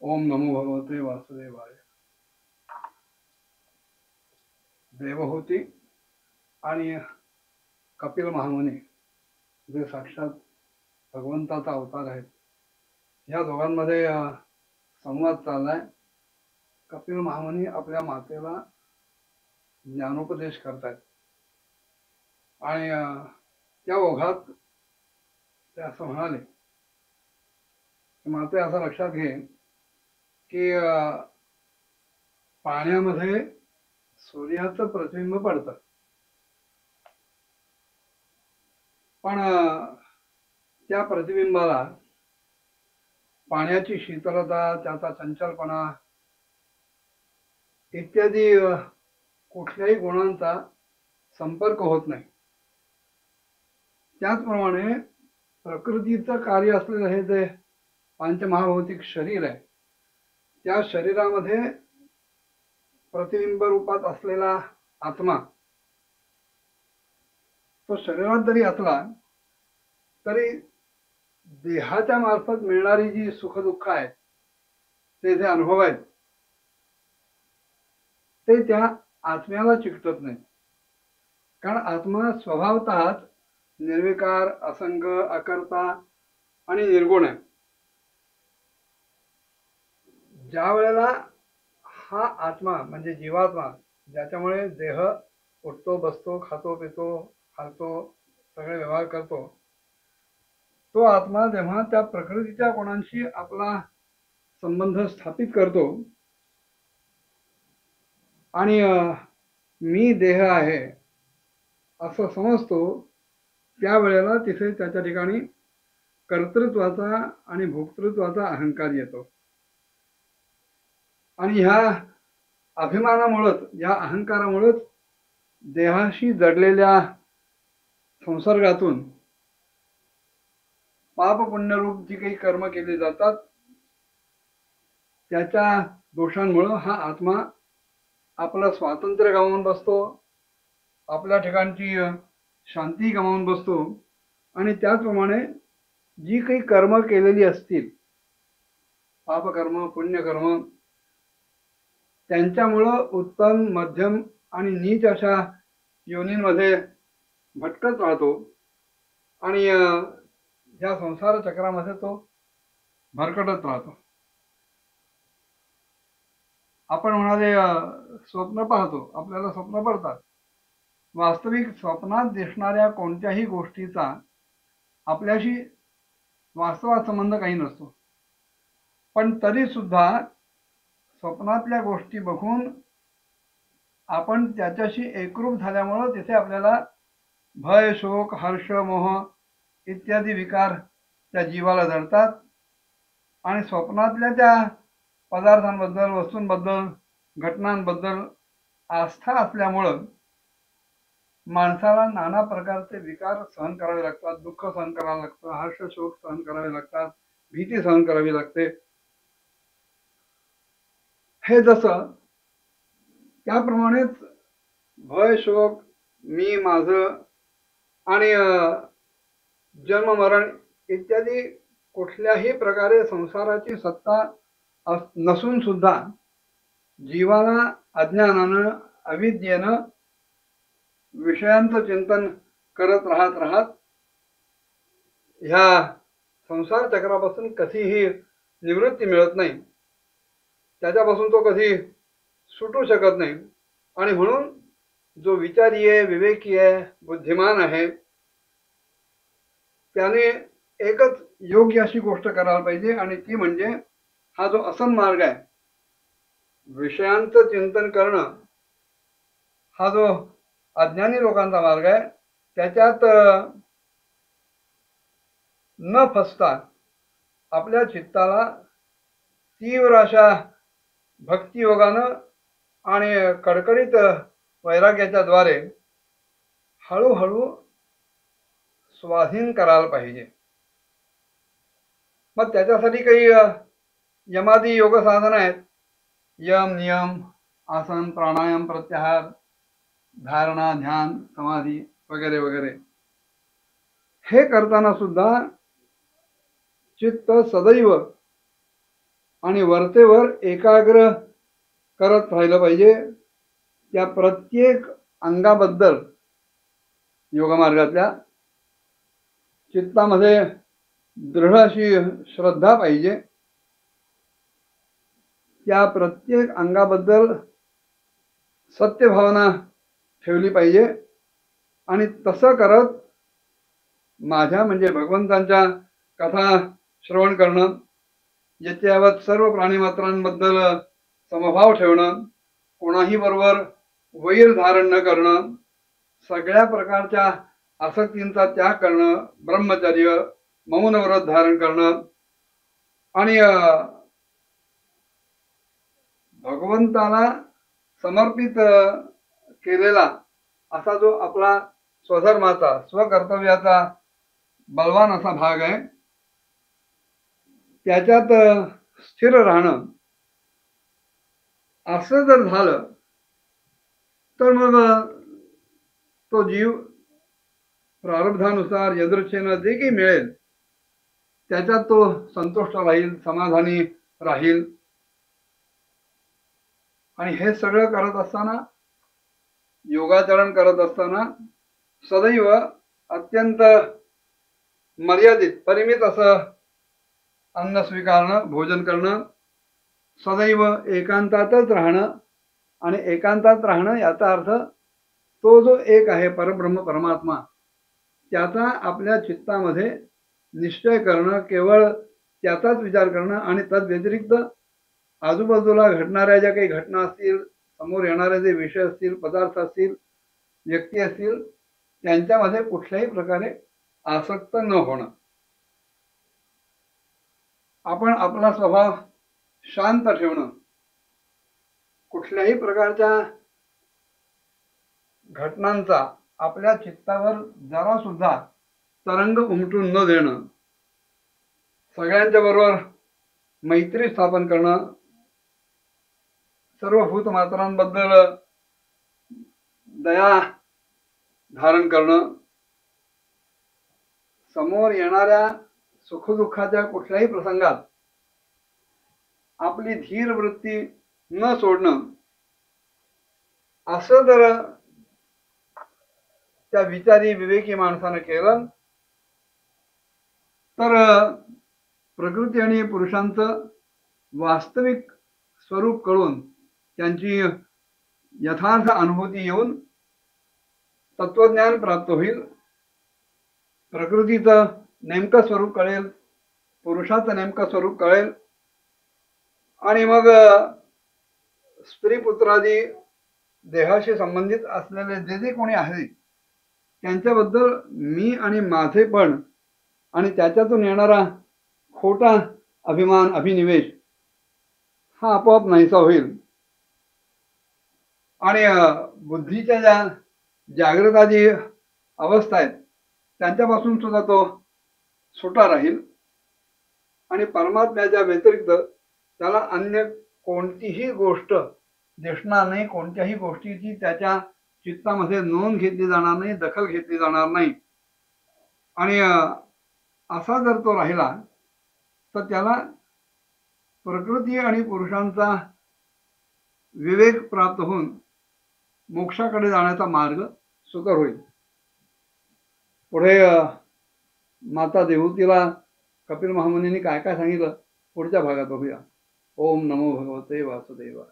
ओम नमो भगवते वासुदेवाय। देवहूती आणि कपिल महामुनी जे साक्षात भगवंताचा अवतार आहेत, ह्या दोघांमध्ये संवाद चाललाय। कपिल महामुनी आपल्या मातेला ज्ञानोपदेश करतायत आणि त्या ओघात ते असं म्हणाले की माते, असं लक्षात घे की पाण्यामध्ये सूर्याचं प्रतिबिंब पडतं, पण त्या प्रतिबिंबाला पाण्याची शीतलता, त्याचा चंचलपणा इत्यादी कुठल्याही गुणांचा संपर्क होत नाही। त्याचप्रमाणे प्रकृतीचं कार्य असलेलं हे जे पंचमहाभौतिक शरीर आहे, त्या शरीरामध्ये प्रतिबिंब रूपात असलेला आत्मा, तो शरीरात जरी असला तरी देहाच्या मार्फत मिळणारी जी सुखदुःख आहेत, ते जे अनुभव आहेत, ते त्या आत्म्याला चिकटत नाही। कारण आत्मा स्वभावतःच निर्विकार, असंग, अकर्ता आणि निर्गुण आहे। ज्या वेळेला हा आत्मा म्हणजे जीवात्मा, ज्याच्यामुळे देह उठतो, बसतो, खातो, पितो, हालतो, सगळे व्यवहार करतो, तो आत्मा जेव्हा त्या प्रकृतीच्या गुणांशी आपला संबंध स्थापित करतो आणि मी देह आहे असं समजतो, त्यावेळेला तिथे त्याच्या ठिकाणी कर्तृत्वाचा आणि भोक्तृत्वाचा अहंकार येतो। आणि ह्या अभिमानामुळेच, या अहंकारामुळेच देहाशी जडलेल्या संसर्गातून पाप पुण्यरूप जी काही कर्म केली जातात, त्याच्या दोषांमुळे हा आत्मा आपलं स्वातंत्र्य गमावून बसतो, आपल्या ठिकाणची शांती गमावून बसतो। आणि त्याचप्रमाणे जी काही कर्म केलेली असतील, पापकर्म, पुण्यकर्म, त्यांच्यामुळं उत्तम, मध्यम आणि नीच अशा योनींमध्ये भटकत राहतो आणि ह्या संसार चक्रामध्ये तो भरकटत राहतो। आपण म्हणाले स्वप्न पाहतो, आपल्याला स्वप्न पडतात। वास्तविक स्वप्नात दिसणाऱ्या कोणत्याही गोष्टीचा आपल्याशी वास्तवात संबंध काही नसतो, पण तरी सुद्धा स्वप्नातल्या गोष्टी बघून आपण त्याच्याशी एकरूप झाल्यामुळं तिथे आपल्याला भय, शोक, हर्ष, मोह इत्यादी विकार त्या जीवाला जडतात। आणि स्वप्नातल्या त्या पदार्थांबद्दल, वस्तूंबद्दल, घटनांबद्दल आस्था असल्यामुळं माणसाला नाना प्रकारचे विकार सहन करावे लागतात, दुःख सहन करावं लागतं, हर्ष, शोक सहन करावे लागतात, भीती सहन करावी लागते। हे जसं, त्याप्रमाणेच भय, शोक, मी, माझं आणि जन्म, मरण इत्यादी कुठल्याही प्रकारे संसाराची सत्ता नसून सुद्धा जीवाला अज्ञानानं, अविद्येनं विषयांचं चिंतन करत राहत ह्या संसार चक्रापासून कधीही निवृत्ती मिळत नाही, त्याच्यापासून तो कधी सुटू शकत नाही। आणि म्हणून जो विचारी आहे, विवेकी आहे, बुद्धिमान आहे, त्याने एकच योग्य अशी गोष्ट करायला पाहिजे, आणि ती म्हणजे हा जो असन मार्ग आहे, विषयांचं चिंतन करणं, हा जो अज्ञानी लोकांचा मार्ग आहे, त्याच्यात न फसता आपल्या चित्ताला तीव्र अशा भक्तियोगानं आणि कडकडीत वैराग्याच्या द्वारे हळूहळू स्वाधीन करायला पाहिजे। मग त्याच्यासाठी काही यमादी योग साधना आहेत, यम, नियम, आसन, प्राणायाम, प्रत्याहार, धारणा, ध्यान, समाधी वगैरे वगैरे। हे करताना सुद्धा चित्त सदैव आणि वरचेवर एकाग्र करत राहिलं पाहिजे. त्या प्रत्येक अंगाबद्दल योगमार्गातल्या चित्तामध्ये दृढ अशी श्रद्धा पाहिजे. त्या प्रत्येक अंगाबद्दल सत्य भावना ठेवली पाहिजे. आणि तसं करत माझ्या म्हणजे भगवंतांच्या कथा श्रवण करणं, याच्यावर सर्व प्राणीमात्रांबद्दल समभाव ठेवणं, कोणाही बरोबर वैर धारण न करणं, सगळ्या प्रकारच्या आसक्तींचा त्याग करणं, ब्रह्मचर्य मौन व्रत धारण करणं आणि भगवंताला समर्पित केलेला असा जो आपला स्वधर्माचा स्वकर्तव्याचा बलवान असा भाग आहे, त्याच्यात स्थिर राहणं, असं जर झालं तर मग तो जीव प्रारब्धानुसार यदृच्छेनं जे काही मिळेल त्याच्यात तो संतुष्ट राहील, समाधानी राहील. आणि हे सगळं करत असताना, योगाचरण करत असताना सदैव अत्यंत मर्यादित परिमित असं अन्न स्वीकारणं, भोजन करणं, सदैव एकांतातच राहणं. आणि एकांतात राहणं याचा अर्थ तो जो एक आहे परब्रह्म परमात्मा, त्याचा आपल्या चित्तामध्ये निश्चय करणं, केवळ त्याचाच विचार करणं. आणि तद व्यतिरिक्त आजूबाजूला घडणाऱ्या ज्या काही घटना असतील, समोर येणारे जे विषय असतील, पदार्थ असतील, व्यक्ती असतील, त्यांच्यामध्ये कुठल्याही प्रकारे आसक्त न होणं. आपण आपला स्वभाव शांत ठेवणं, कुठल्याही प्रकारच्या घटनांचा आपल्या चित्तावर जरा सुद्धा तरंग उमटून न देणं, सगळ्यांच्या बरोबर मैत्री स्थापन करणं, सर्व भूतमात्रांबद्दल दया धारण करणं, समोर येणाऱ्या सुखदुःखाच्या कुठल्याही प्रसंगात आपली धीर वृत्ती न सोडणं, असं जर त्या विचारी विवेकी माणसानं केलं तर प्रकृती आणि पुरुषांचं वास्तविक स्वरूप कळून त्यांची यथार्थ अनुभूती येऊन तत्वज्ञान प्राप्त होईल. प्रकृतीचं नेमकं स्वरूप कळेल, पुरुषाचं नेमकं स्वरूप कळेल. आणि मग स्त्री पुत्रादी देहाशी संबंधित असलेले जे जे कोणी आहेत त्यांच्याबद्दल मी आणि माझेपण आणि त्याच्यातून येणारा खोटा अभिमान, अभिनिवेश हा आपोआप नाहीसा होईल. आणि बुद्धीच्या ज्या जागृताची अवस्था आहेत त्यांच्यापासून सुद्धा तो सुटा राहील. आणि परमात्म्याच्या व्यतिरिक्त त्याला अन्य कोणतीही गोष्ट दिसणार नाही, कोणत्याही गोष्टीची त्याच्या चित्तामध्ये नोंद घेतली जाणार नाही, दखल घेतली जाणार नाही. आणि असा जर तो राहिला तर त्याला प्रकृती आणि पुरुषांचा विवेक प्राप्त होऊन मोक्षाकडे जाण्याचा मार्ग सुकर होईल. पुढे माता देवहूतीला कपिल महामुनींनी काय काय सांगितलं पुढच्या भागात बघूया. ओम नमो भगवते वासुदेवाय.